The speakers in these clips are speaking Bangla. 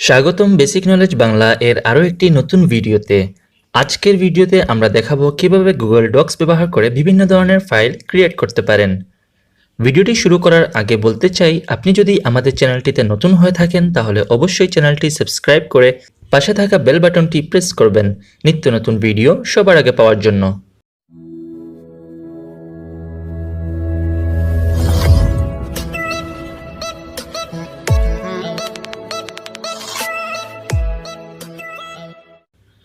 স্বাগতম বেসিক নলেজ বাংলা এর আরও একটি নতুন ভিডিওতে। আজকের ভিডিওতে আমরা দেখাবো কিভাবে গুগল ডক্স ব্যবহার করে বিভিন্ন ধরনের ফাইল ক্রিয়েট করতে পারেন। ভিডিওটি শুরু করার আগে বলতে চাই, আপনি যদি আমাদের চ্যানেলটিতে নতুন হয়ে থাকেন তাহলে অবশ্যই চ্যানেলটি সাবস্ক্রাইব করে পাশে থাকা বেল বাটনটি প্রেস করবেন নিত্য নতুন ভিডিও সবার আগে পাওয়ার জন্য।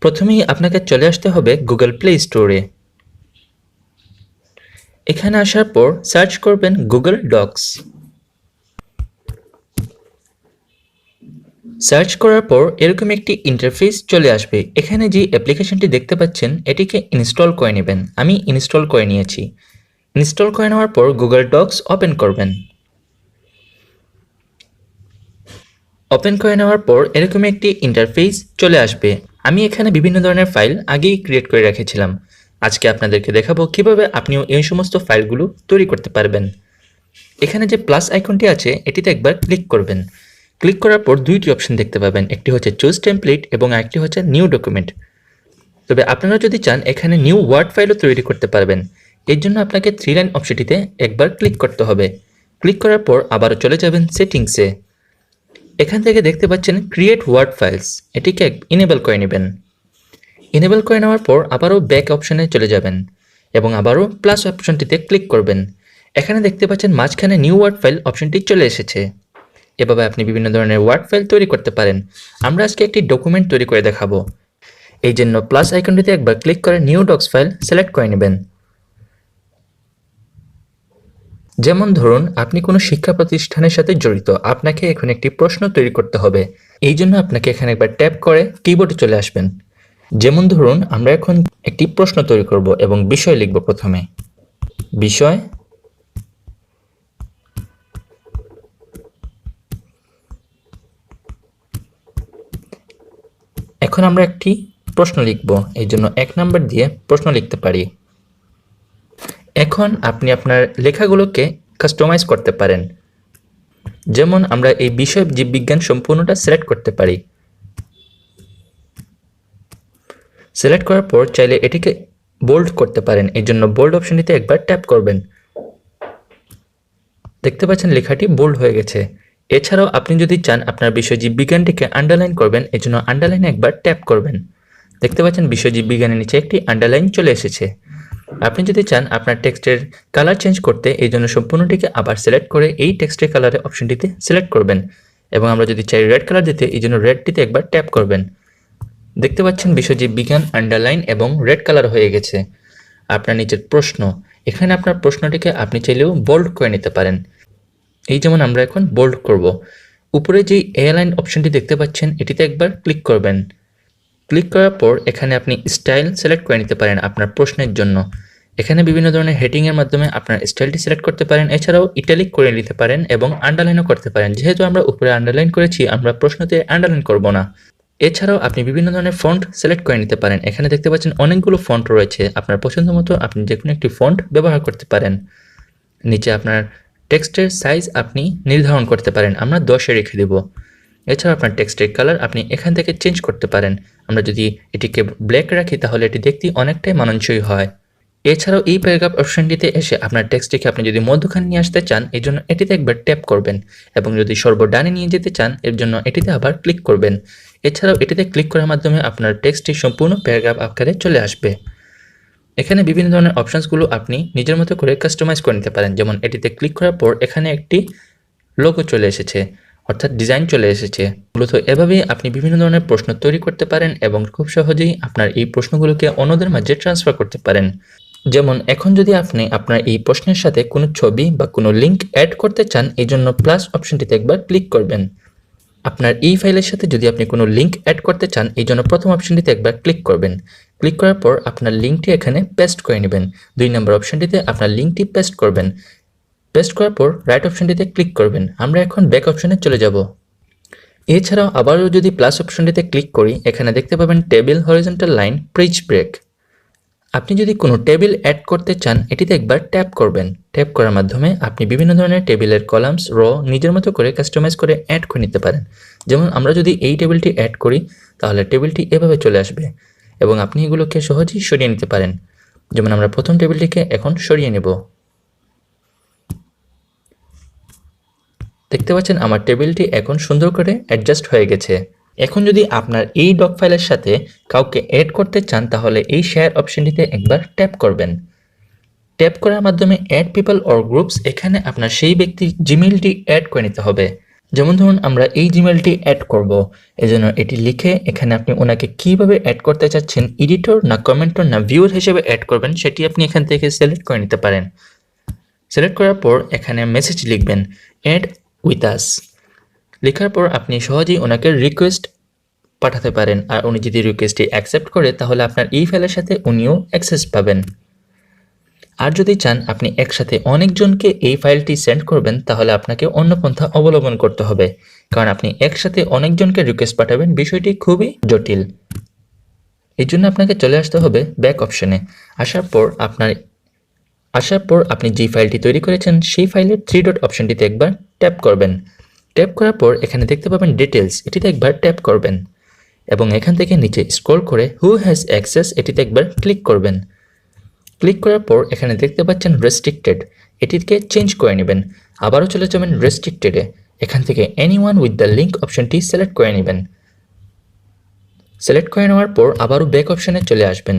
প্রথমেই আপনাকে চলে আসতে হবে গুগল প্লে স্টোরে। এখানে আসার পর সার্চ করবেন গুগল ডক্স। সার্চ করার পর এরকম একটি ইন্টারফেস চলে আসবে। এখানে যে অ্যাপ্লিকেশনটি দেখতে পাচ্ছেন এটিকে ইনস্টল করে নেবেন। আমি ইনস্টল করে নিয়েছি। ইনস্টল করে নেওয়ার পর গুগল ডক্স ওপেন করবেন। ওপেন করে নেওয়ার পর এরকম একটি ইন্টারফেস চলে আসবে। আমি এখানে বিভিন্ন ধরনের ফাইল আগেই ক্রিয়েট করে রেখেছিলাম। আজকে আপনাদেরকে দেখাবো কিভাবে আপনিও এই সমস্ত ফাইলগুলো তৈরি করতে পারবেন। এখানে যে প্লাস আইকনটি আছে এটিতে একবার ক্লিক করবেন। ক্লিক করার পর দুইটি অপশন দেখতে পাবেন, একটি হচ্ছে চুজ টেমপ্লেট এবং আরেকটি হচ্ছে নিউ ডকুমেন্ট। তবে আপনারা যদি চান এখানে নিউ ওয়ার্ড ফাইলও তৈরি করতে পারবেন। এর জন্য আপনাকে 3 লাইন অপশনটিতে একবার ক্লিক করতে হবে। ক্লিক করার পর আবারও চলে যাবেন সেটিংসে। এখান থেকে দেখতে পাচ্ছেন ক্রিয়েট ওয়ার্ড ফাইলস, এটিকে ইনেবল করে নেবেন। ইনেবল করে নেওয়ার পর আবারও ব্যাক অপশনে চলে যাবেন এবং আবারও প্লাস অপশনটিতে ক্লিক করবেন। এখানে দেখতে পাচ্ছেন মাঝখানে নিউ ওয়ার্ড ফাইল অপশনটি চলে এসেছে। এভাবে আপনি বিভিন্ন ধরনের ওয়ার্ড ফাইল তৈরি করতে পারেন। আমরা আজকে একটি ডকুমেন্ট তৈরি করে দেখাবো। এই জন্য প্লাস আইকনটিতে একবার ক্লিক করে নিউ ডক্স ফাইল সিলেক্ট করে নেবেন। যেমন ধরুন আপনি কোনো শিক্ষা প্রতিষ্ঠানের সাথে জড়িত, আপনাকে এখন একটি প্রশ্ন তৈরি করতে হবে। এই জন্য আপনাকে এখানে একবার ট্যাপ করে কিবোর্ডে চলে আসবেন। যেমন ধরুন আমরা এখন একটি প্রশ্ন তৈরি করব এবং বিষয় লিখব। প্রথমে বিষয়, এখন আমরা একটি প্রশ্ন লিখব। এই জন্য 1 নাম্বার দিয়ে প্রশ্ন লিখতে পারি। এখন আপনি আপনার লেখাগুলোকে কাস্টমাইজ করতে পারেন। যেমন আমরা এই বিষয় জীববিজ্ঞান সম্পূর্ণটা সিলেক্ট করতে পারি। সিলেক্ট করার পর চাইলে এটিকে বোল্ড করতে পারেন। এই জন্য বোল্ড অপশনটিতে একবার ট্যাপ করবেন। দেখতে পাচ্ছেন লেখাটি বোল্ড হয়ে গেছে। এছাড়াও আপনি যদি চান আপনার বিষয় জীববিজ্ঞানটিকে আন্ডারলাইন করবেন, এই জন্য আন্ডারলাইনে একবার ট্যাপ করবেন। দেখতে পাচ্ছেন বিষয় জীববিজ্ঞানের নিচে একটি আন্ডারলাইন চলে এসেছে। আপনি যদি চান আপনার টেক্সটের কালার চেঞ্জ করতে, এই জন্য সম্পূর্ণটিকে আবার সিলেক্ট করে এই টেক্সটের কালারের অপশনটিতে সিলেক্ট করবেন এবং আমরা যদি চাই রেড কালার দিতে, এই জন্য রেডটিতে একবার ট্যাপ করবেন। দেখতে পাচ্ছেন বিষয় জীববিজ্ঞান আন্ডারলাইন এবং রেড কালার হয়ে গেছে। আপনার নিচের প্রশ্ন, এখানে আপনার প্রশ্নটিকে আপনি চাইলেও বোল্ড করে নিতে পারেন। এই যেমন আমরা এখন বোল্ড করব। উপরে যেই এলাইন অপশনটি দেখতে পাচ্ছেন এটিতে একবার ক্লিক করবেন। ক্লিক করার পর এখানে আপনি স্টাইল সিলেক্ট করে নিতে পারেন আপনার প্রশ্নের জন্য। এখানে বিভিন্ন ধরনের হেডিংয়ের মাধ্যমে আপনার স্টাইলটি সিলেক্ট করতে পারেন। এছাড়াও ইটালিক করে নিতে পারেন এবং আন্ডারলাইনও করতে পারেন। যেহেতু আমরা উপরে আন্ডারলাইন করেছি, আমরা প্রশ্নতে আন্ডারলাইন করব না। এছাড়াও আপনি বিভিন্ন ধরনের ফন্ট সিলেক্ট করে নিতে পারেন। এখানে দেখতে পাচ্ছেন অনেকগুলো ফন্ট রয়েছে। আপনার পছন্দ মতো আপনি যে কোনো একটি ফন্ট ব্যবহার করতে পারেন। নিচে আপনার টেক্সটের সাইজ আপনি নির্ধারণ করতে পারেন। আমরা 10-এ রেখে দেব। এছাড়া আপনার টেক্সটের কালার আপনি এখান থেকে চেঞ্জ করতে পারেন। আমরা যদি এটিকে ব্ল্যাক রাখি তাহলে এটি দেখতে অনেকটাই মানানসই হয়। এছাড়াও এই প্যারাগ্রাফ অপশনটিতে এসে আপনার টেক্সটটিকে আপনি যদি মধ্যখানে নিয়ে আসতে চান, এই জন্য এটিতে একবার ট্যাপ করবেন এবং যদি সর্বডানে নিয়ে যেতে চান এর জন্য এটিতে আবার ক্লিক করবেন। এছাড়াও এটিতে ক্লিক করার মাধ্যমে আপনার টেক্সটটি সম্পূর্ণ প্যারাগ্রাফ আকারে চলে আসবে। এখানে বিভিন্ন ধরনের অপশনসগুলো আপনি নিজের মতো করে কাস্টমাইজ করে নিতে পারেন। যেমন এটিতে ক্লিক করার পর এখানে একটি লোগো চলে এসেছে, অর্থাৎ ডিজাইন চলে এসেছে। মূলত এভাবেই আপনি বিভিন্ন ধরনের প্রশ্ন তৈরি করতে পারেন এবং খুব সহজেই আপনার এই প্রশ্নগুলোকে অন্যদের মাঝে ট্রান্সফার করতে পারেন। যেমন এখন যদি আপনি আপনার এই প্রশ্নের সাথে কোনো ছবি বা কোনো লিঙ্ক অ্যাড করতে চান, এই জন্য প্লাস অপশনটিতে একবার ক্লিক করবেন। আপনার এই ফাইলের সাথে যদি আপনি কোনো লিঙ্ক অ্যাড করতে চান, এই জন্য প্রথম অপশনটিতে একবার ক্লিক করবেন। ক্লিক করার পর আপনার লিঙ্কটি এখানে পেস্ট করে নেবেন। 2 নম্বর অপশনটিতে আপনার লিঙ্কটি পেস্ট করবেন। পেস্ট করার পর রাইট অপশনটিতে ক্লিক করবেন। আমরা এখন ব্যাক অপশনে চলে যাব। এছাড়াও আবারও যদি প্লাস অপশনটিতে ক্লিক করি, এখানে দেখতে পাবেন table, horizontal line, page break. আপনি যদি কোনো টেবিল অ্যাড করতে চান এটিতে একবার ট্যাপ করবেন। ট্যাপ করার মাধ্যমে আপনি বিভিন্ন ধরনের টেবিলের কলামস নিজের মতো করে কাস্টমাইজ করে অ্যাড করে নিতে পারেন। যেমন আমরা যদি এই টেবিলটি অ্যাড করি তাহলে টেবিলটি এভাবে চলে আসবে এবং আপনি এগুলোকে সহজেই সরিয়ে নিতে পারেন। যেমন আমরা প্রথম টেবিলটিকে এখন সরিয়ে নেব। দেখতে পাচ্ছেন আমার টেবিলটি এখন সুন্দর করে অ্যাডজাস্ট হয়ে গেছে। এখন যদি আপনার এই ডক ফাইলের সাথে কাউকে অ্যাড করতে চান তাহলে এই শেয়ার অপশনটিতে একবার ট্যাপ করবেন। ট্যাপ করার মাধ্যমে অ্যাড পিপল অর গ্রুপস, এখানে আপনার সেই ব্যক্তির জিমেইলটি অ্যাড করে নিতে হবে। যেমন ধরুন আমরা এই জিমেইলটি অ্যাড করব, এজন্য এটি লিখে এখানে আপনি ওনাকে কিভাবে অ্যাড করতে চাচ্ছেন, এডিটর না কমেন্টর না ভিউয়ার হিসেবে অ্যাড করবেন সেটি আপনি এখান থেকে সিলেক্ট করে নিতে পারেন। সিলেক্ট করার পর এখানে মেসেজ লিখবেন অ্যাড উইথ আস। লেখার পর আপনি সহজেই ওনাকে রিকোয়েস্ট পাঠাতে পারেন, আর উনি যদি রিকোয়েস্টটি অ্যাকসেপ্ট করে তাহলে আপনার এই ফাইলের সাথে উনিও অ্যাক্সেস পাবেন। আর যদি চান আপনি একসাথে অনেকজনকে এই ফাইলটি সেন্ড করবেন তাহলে আপনাকে অন্য পন্থা অবলম্বন করতে হবে, কারণ আপনি একসাথে অনেকজনকে রিকোয়েস্ট পাঠাবেন, বিষয়টি খুবই জটিল। এই জন্য আপনাকে চলে আসতে হবে ব্যাক অপশনে। আসার পর আপনি যে ফাইলটি তৈরি করেছেন সেই ফাইলের 3 ডট অপশনটিতে একবার ট্যাপ করবেন। ট্যাপ করার পর এখানে দেখতে পাবেন ডিটেলস, এটিতে একবার ট্যাপ করবেন এবং এখান থেকে নিচে স্ক্রল করে হু হ্যাজ অ্যাক্সেস এটিতে একবার ক্লিক করবেন। ক্লিক করার পর এখানে দেখতে পাচ্ছেন রেস্ট্রিক্টেড, এটিকে চেঞ্জ করে নেবেন। আবারও চলে যাবেন রেস্ট্রিক্টেডে, এখান থেকে এনিওয়ান উইথ দ্য লিঙ্ক অপশনটি সিলেক্ট করে নেবেন। সিলেক্ট করে নেওয়ার পর আবারও ব্যাক অপশনে চলে আসবেন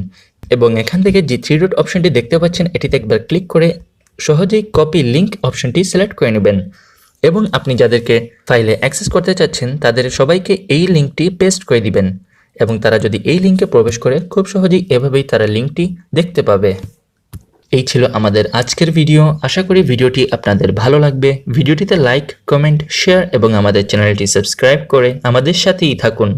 এবং এখান থেকে যে 3 ডট অপশনটি দেখতে পাচ্ছেন এটিতে একবার ক্লিক করে সহজেই কপি লিঙ্ক অপশনটি সিলেক্ট করে নেবেন এবং আপনি যাদেরকে ফাইলে অ্যাক্সেস করতে চাচ্ছেন তাদের সবাইকে এই লিঙ্কটি পেস্ট করে দিবেন এবং তারা যদি এই লিঙ্কে প্রবেশ করে খুব সহজেই এভাবেই তারা লিঙ্কটি দেখতে পাবে। এই ছিল আমাদের আজকের ভিডিও। আশা করি ভিডিওটি আপনাদের ভালো লাগবে। ভিডিওটিতে লাইক, কমেন্ট, শেয়ার এবং আমাদের চ্যানেলটি সাবস্ক্রাইব করে আমাদের সাথেই থাকুন।